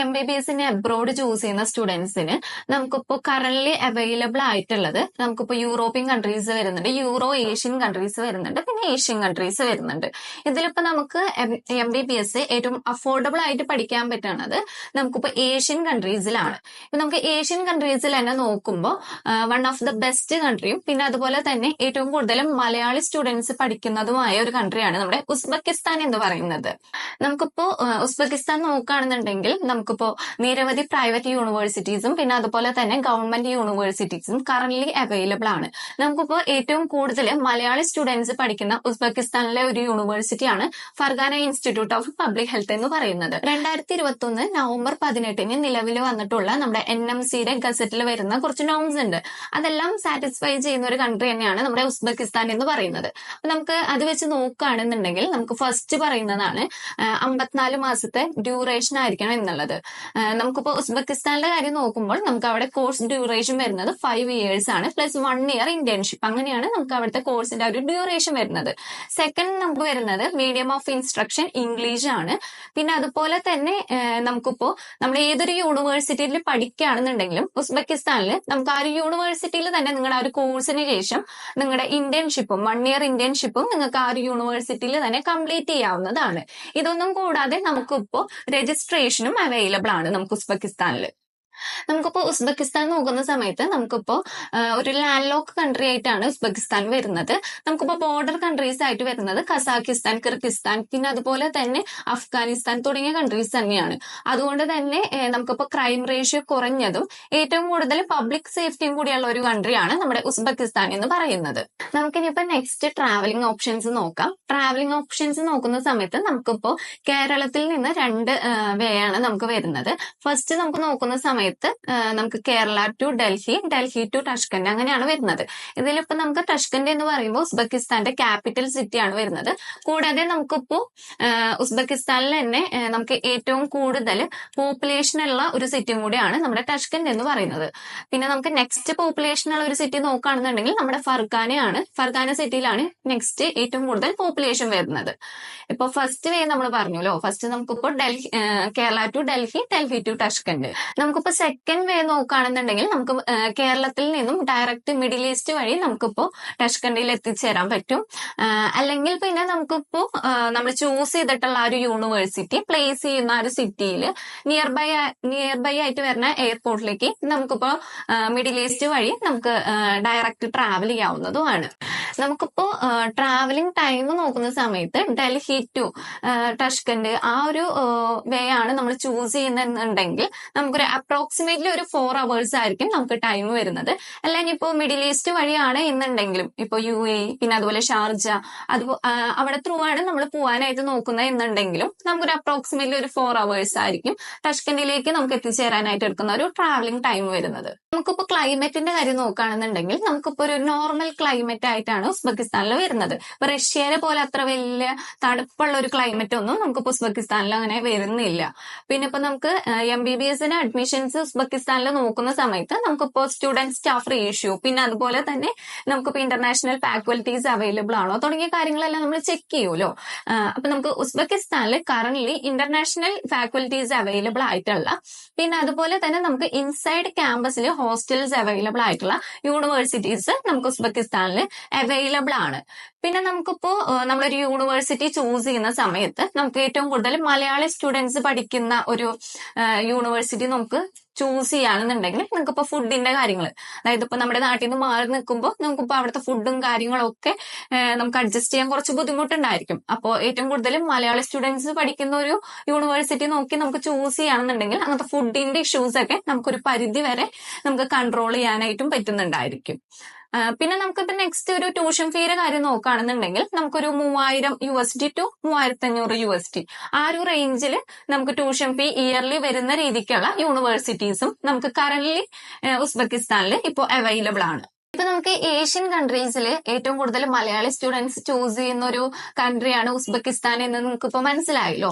MBBS abroad choose ചെയ്യുന്ന സ്റ്റുഡൻസിന് നമുക്കിപ്പോ കറന്റ് അവൈലബിൾ ആയിട്ടുള്ളത് നമുക്കിപ്പോ യൂറോപ്യൻ കൺട്രീസ് വരുന്നുണ്ട്, യൂറോ ഏഷ്യൻ കൺട്രീസ് വരുന്നുണ്ട്, പിന്നെ ഏഷ്യൻ കൺട്രീസ് വരുന്നുണ്ട്. ഇതിലിപ്പോ നമുക്ക് MBBS ഏറ്റവും അഫോർഡബിൾ ആയിട്ട് പഠിക്കാൻ പറ്റുന്നത് നമുക്കിപ്പോ ഏഷ്യൻ കൺട്രീസിലാണ്. ഇപ്പൊ നമുക്ക് ഏഷ്യൻ കൺട്രീസിൽ തന്നെ നോക്കുമ്പോൾ വൺ ഓഫ് ദ ബെസ്റ്റ് കൺട്രിയും പിന്നെ അതുപോലെ തന്നെ ഏറ്റവും കൂടുതലും മലയാളി സ്റ്റുഡൻസ് പഠിക്കുന്നതുമായ ഒരു കൺട്രിയാണ് നമ്മുടെ ഉസ്ബെക്കിസ്ഥാൻ എന്ന് പറയുന്നത്. നമുക്കിപ്പോ ഉസ്ബെക്കിസ്ഥാൻ നോക്കുകയാണെന്നുണ്ടെങ്കിൽ നമുക്കിപ്പോ നിരവധി പ്രൈവറ്റ് യൂണിവേഴ്സിറ്റീസും പിന്നെ അതുപോലെ തന്നെ ഗവൺമെന്റ് യൂണിവേഴ്സിറ്റീസും കറന്റ് അവൈലബിൾ ആണ്. നമുക്കിപ്പോ ഏറ്റവും കൂടുതൽ മലയാളി സ്റ്റുഡൻസ് പഠിക്കുന്ന ഉസ്ബെക്കിസ്ഥാനിലെ ഒരു യൂണിവേഴ്സിറ്റിയാണ് Fergana institute of public health എന്ന് പറയുന്നത്. 2021 നവംബർ 18 നിലവിൽ വന്നിട്ടുള്ള നമ്മുടെ NMCയുടെ ഗസറ്റിൽ വരുന്ന കുറച്ച് നോംസ് ഉണ്ട്. അതെല്ലാം സാറ്റിസ്ഫൈ ചെയ്യുന്ന ഒരു കൺട്രി തന്നെയാണ് നമ്മുടെ ഉസ്ബെക്കിസ്ഥാൻ എന്ന് പറയുന്നത്. അപ്പൊ നമുക്ക് അത് വെച്ച് നോക്കുകയാണെന്നുണ്ടെങ്കിൽ നമുക്ക് ഫസ്റ്റ് പറയുന്നതാണ് 54 മാസത്തെ ഡ്യൂറേഷൻ ആയിരിക്കണം എന്നുള്ളത്. നമുക്കിപ്പോ ഉസ്ബെക്കിസ്ഥാനിലെ കാര്യം നോക്കുമ്പോൾ നമുക്ക് അവിടെ കോഴ്സ് ഡ്യൂറേഷൻ വരുന്നത് 5 years ആണ്, പ്ലസ് 1 year ഇന്റേൺഷിപ്പ്. അങ്ങനെയാണ് നമുക്ക് അവിടുത്തെ കോഴ്സിന്റെ ഒരു ഡ്യൂറേഷൻ വരുന്നത്. സെക്കൻഡ് നമുക്ക് വരുന്നത് മീഡിയം ഓഫ് ഇൻസ്ട്രക്ഷൻ ഇംഗ്ലീഷ് ആണ്. പിന്നെ അതുപോലെ തന്നെ നമുക്കിപ്പോ നമ്മൾ ഏതൊരു യൂണിവേഴ്സിറ്റിയിൽ പഠിക്കുകയാണെന്നുണ്ടെങ്കിലും ഉസ്ബെക്കിസ്ഥാനിൽ നമുക്ക് ആ ഒരു യൂണിവേഴ്സിറ്റിയിൽ തന്നെ നിങ്ങളുടെ ആ ഒരു കോഴ്സിന് ശേഷം നിങ്ങളുടെ ഇന്റേൺഷിപ്പും 1 year ഇന്റേൺഷിപ്പും നിങ്ങൾക്ക് ആ ഒരു യൂണിവേഴ്സിറ്റിയിൽ തന്നെ കംപ്ലീറ്റ് ചെയ്യാവുന്നതാണ്. ഇതൊന്നും കൂടാതെ നമുക്കിപ്പോ രജിസ്ട്രേഷനും അവൈലബിൾ ആണ് നമുക്ക് ഉസ്ബെക്കിസ്ഥാനിൽ. നമുക്കിപ്പോ ഉസ്ബെക്കിസ്ഥാൻ നോക്കുന്ന സമയത്ത് നമുക്കിപ്പോ ഒരു ലാൻഡ് ലോക്ക് കൺട്രി ആയിട്ടാണ് ഉസ്ബെക്കിസ്ഥാൻ വരുന്നത്. നമുക്കിപ്പോ ബോർഡർ കൺട്രീസ് ആയിട്ട് വരുന്നത് കസാഖിസ്ഥാൻ, കിർഗിസ്ഥാൻ, പിന്നെ അതുപോലെ തന്നെ അഫ്ഗാനിസ്ഥാൻ തുടങ്ങിയ കൺട്രീസ് തന്നെയാണ്. അതുകൊണ്ട് തന്നെ നമുക്കിപ്പോ ക്രൈം റേഷ്യോ കുറഞ്ഞതും ഏറ്റവും കൂടുതൽ പബ്ലിക് സേഫ്റ്റിയും കൂടിയുള്ള ഒരു കൺട്രിയാണ് നമ്മുടെ ഉസ്ബെക്കിസ്ഥാൻ എന്ന് പറയുന്നത്. നമുക്കിനിയിപ്പോ നെക്സ്റ്റ് ട്രാവലിംഗ് ഓപ്ഷൻസ് നോക്കാം. ട്രാവലിംഗ് ഓപ്ഷൻസ് നോക്കുന്ന സമയത്ത് നമുക്കിപ്പോ കേരളത്തിൽ നിന്ന് 2 വേ ആണ് നമുക്ക് വരുന്നത്. ഫസ്റ്റ് നമുക്ക് നോക്കുന്ന സമയത്ത് നമുക്ക് കേരള ടു ഡൽഹി, ഡൽഹി ടു ടഷ്കന്റ് അങ്ങനെയാണ് വരുന്നത്. ഇതിലിപ്പോ നമുക്ക് ടഷ്കന്റ് എന്ന് പറയുമ്പോൾ ഉസ്ബെക്കിസ്ഥാന്റെ ക്യാപിറ്റൽ സിറ്റി ആണ് വരുന്നത്. കൂടാതെ നമുക്കിപ്പോ ഉസ്ബെക്കിസ്ഥാനിൽ തന്നെ നമുക്ക് ഏറ്റവും കൂടുതൽ പോപ്പുലേഷൻ ഉള്ള ഒരു സിറ്റിയും കൂടിയാണ് നമ്മുടെ ടഷ്കന്റ് എന്ന് പറയുന്നത്. പിന്നെ നമുക്ക് നെക്സ്റ്റ് പോപ്പുലേഷൻ ഉള്ള ഒരു സിറ്റി നോക്കുകയാണെന്നുണ്ടെങ്കിൽ നമ്മുടെ ഫർഗാനയാണ്. ഫർഗാന സിറ്റിയിലാണ് നെക്സ്റ്റ് ഏറ്റവും കൂടുതൽ പോപ്പുലേഷൻ വരുന്നത്. ഇപ്പൊ ഫസ്റ്റ് വേ നമ്മൾ പറഞ്ഞല്ലോ, ഫസ്റ്റ് നമുക്കിപ്പോ കേരള ടു ഡൽഹി, ഡൽഹി ടു ടഷ്കന്റ്. നമുക്കിപ്പോ സെക്കൻഡ് വേ നോക്കുകയാണെന്നുണ്ടെങ്കിൽ നമുക്ക് കേരളത്തിൽ നിന്നും ഡയറക്റ്റ് മിഡിൽ ഈസ്റ്റ് വഴി നമുക്കിപ്പോ ടഷ്കന്റിൽ എത്തിച്ചേരാൻ പറ്റും. അല്ലെങ്കിൽ പിന്നെ നമുക്കിപ്പോ നമ്മൾ ചൂസ് ചെയ്തിട്ടുള്ള ആ ഒരു യൂണിവേഴ്സിറ്റി പ്ലേസ് ചെയ്യുന്ന ആ ഒരു സിറ്റിയിൽ നിയർ ബൈ ആയിട്ട് വരുന്ന എയർപോർട്ടിലേക്ക് നമുക്കിപ്പോ മിഡിൽ ഈസ്റ്റ് വഴി നമുക്ക് ഡയറക്റ്റ് ട്രാവൽ ചെയ്യാവുന്നതുമാണ്. നമുക്കിപ്പോ ട്രാവലിംഗ് ടൈം നോക്കുന്ന സമയത്ത് ഡൽഹി ടു ടഷ്കന്റ് ആ ഒരു വേ ആണ് നമ്മൾ ചൂസ് ചെയ്യുന്നുണ്ടെങ്കിൽ നമുക്കൊരു അപ്രോക്സിമേറ്റ്ലി ഒരു 4 hours ആയിരിക്കും നമുക്ക് ടൈം വരുന്നത്. അല്ലെങ്കിൽ ഇപ്പോ മിഡിൽ ഈസ്റ്റ് വഴിയാണ് എന്നുണ്ടെങ്കിലും ഇപ്പൊ UAE പിന്നെ അതുപോലെ ഷാർജ അവിടെ ത്രൂ ആണ് നമ്മൾ പോകാനായിട്ട് നോക്കുന്നത് എന്നുണ്ടെങ്കിലും നമുക്കൊരു അപ്രോക്സിമേറ്റ്ലി ഒരു 4 hours ആയിരിക്കും ടഷ്കന്റിലേക്ക് നമുക്ക് എത്തിച്ചേരാനായിട്ട് എടുക്കുന്ന ഒരു ട്രാവലിംഗ് ടൈം വരുന്നത്. നമുക്കിപ്പോ ക്ലൈമറ്റിന്റെ കാര്യം നോക്കുകയാണെന്നുണ്ടെങ്കിൽ നമുക്കിപ്പോ ഒരു നോർമൽ ക്ലൈമറ്റ് ആയിട്ടാണ് ഉസ്ബെക്കിസ്ഥാനിൽ വരുന്നത്. ഇപ്പൊ റഷ്യയിലെ പോലെ അത്ര വലിയ തണുപ്പുള്ള ഒരു ക്ലൈമറ്റ് ഒന്നും നമുക്ക് ഉസ്ബെക്കിസ്ഥാനിൽ അങ്ങനെ വരുന്നില്ല. പിന്നെ ഇപ്പൊ നമുക്ക് MBBSന് അഡ്മിഷൻസ് ഉസ്ബെക്കിസ്ഥാനിൽ നോക്കുന്ന സമയത്ത് നമുക്കിപ്പോ സ്റ്റുഡന്റ് സ്റ്റാഫ് റേഷ്യോ പിന്നെ അതുപോലെ തന്നെ നമുക്കിപ്പോ ഇന്റർനാഷണൽ ഫാക്കൽറ്റീസ് അവൈലബിൾ ആണോ തുടങ്ങിയ കാര്യങ്ങളെല്ലാം നമ്മൾ ചെക്ക് ചെയ്യുമല്ലോ. അപ്പൊ നമുക്ക് ഉസ്ബെക്കിസ്ഥാനിൽ കറന്റ് ഇന്റർനാഷണൽ ഫാക്കൽറ്റീസ് അവൈലബിൾ ആയിട്ടുള്ള പിന്നെ അതുപോലെ തന്നെ നമുക്ക് ഇൻസൈഡ് ക്യാമ്പസിൽ ഹോസ്റ്റൽസ് അവൈലബിൾ ആയിട്ടുള്ള യൂണിവേഴ്സിറ്റീസ് നമുക്ക് ഉസ്ബെക്കിസ്ഥാനിൽ അവൈലബിൾ ആണ്. പിന്നെ നമുക്കിപ്പോ നമ്മളൊരു യൂണിവേഴ്സിറ്റി ചൂസ് ചെയ്യുന്ന സമയത്ത് നമുക്ക് ഏറ്റവും കൂടുതൽ മലയാളി സ്റ്റുഡൻസ് പഠിക്കുന്ന ഒരു യൂണിവേഴ്സിറ്റി നമുക്ക് ചൂസ് ചെയ്യുകയാണെന്നുണ്ടെങ്കിൽ നമുക്കിപ്പോ ഫുഡിന്റെ കാര്യങ്ങൾ, അതായത് ഇപ്പൊ നമ്മുടെ നാട്ടിൽ നിന്ന് മാറി നിൽക്കുമ്പോൾ നമുക്കിപ്പോ അവിടുത്തെ ഫുഡും കാര്യങ്ങളും ഒക്കെ നമുക്ക് അഡ്ജസ്റ്റ് ചെയ്യാൻ കുറച്ച് ബുദ്ധിമുട്ടുണ്ടായിരിക്കും. അപ്പോൾ ഏറ്റവും കൂടുതൽ മലയാളി സ്റ്റുഡൻസ് പഠിക്കുന്ന ഒരു യൂണിവേഴ്സിറ്റി നോക്കി നമുക്ക് ചൂസ് ചെയ്യുകയാണെന്നുണ്ടെങ്കിൽ അങ്ങനത്തെ ഫുഡിന്റെ ഇഷ്യൂസ് ഒക്കെ നമുക്കൊരു പരിധി വരെ നമുക്ക് കൺട്രോൾ ചെയ്യാനായിട്ടും പറ്റുന്നുണ്ടായിരിക്കും. പിന്നെ നമുക്കിപ്പോ നെക്സ്റ്റ് ഒരു ട്യൂഷൻ ഫീയുടെ കാര്യം നോക്കുകയാണെന്നുണ്ടെങ്കിൽ നമുക്കൊരു $3000 ടു $3500 ആ ഒരു റേഞ്ചിൽ നമുക്ക് ട്യൂഷൻ ഫീ ഇയർലി വരുന്ന രീതിക്കുള്ള യൂണിവേഴ്സിറ്റീസും നമുക്ക് കറന്റ് ഉസ്ബെക്കിസ്ഥാനിൽ ഇപ്പോൾ അവൈലബിൾ ആണ്. ഇപ്പൊ നമുക്ക് ഏഷ്യൻ കൺട്രീസിൽ ഏറ്റവും കൂടുതൽ മലയാളി സ്റ്റുഡൻസ് ചൂസ് ചെയ്യുന്ന ഒരു കൺട്രിയാണ് ഉസ്ബെക്കിസ്ഥാൻ എന്ന് നിങ്ങൾക്ക് ഇപ്പൊ മനസ്സിലായല്ലോ.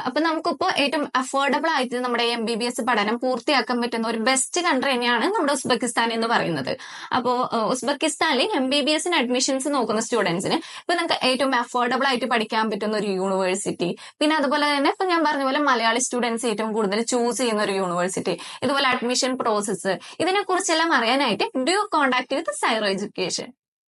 അപ്പൊ നമുക്കിപ്പോ ഏറ്റവും അഫോർഡബിൾ ആയിട്ട് നമ്മുടെ MBBS പഠനം പൂർത്തിയാക്കാൻ പറ്റുന്ന ഒരു ബെസ്റ്റ് കൺട്രി തന്നെയാണ് നമ്മുടെ ഉസ്ബെക്കിസ്ഥാൻ എന്ന് പറയുന്നത്. അപ്പോ ഉസ്ബെക്കിസ്ഥാനിൽ MBBSന് അഡ്മിഷൻസ് നോക്കുന്ന സ്റ്റുഡൻസിന് ഇപ്പൊ നിങ്ങൾക്ക് ഏറ്റവും അഫോർഡബിൾ ആയിട്ട് പഠിക്കാൻ പറ്റുന്ന ഒരു യൂണിവേഴ്സിറ്റി, പിന്നെ അതുപോലെ തന്നെ ഇപ്പൊ ഞാൻ പറഞ്ഞ പോലെ മലയാളി സ്റ്റുഡൻസ് ഏറ്റവും കൂടുതൽ ചൂസ് ചെയ്യുന്ന ഒരു യൂണിവേഴ്സിറ്റി, ഇതുപോലെ അഡ്മിഷൻ പ്രോസസ്സ്, ഇതിനെ കുറിച്ചെല്ലാം അറിയാനായിട്ട് ഡു കോൺടാക്ട് വിത്ത് സൈറോ എഡ്യൂക്കേഷൻ.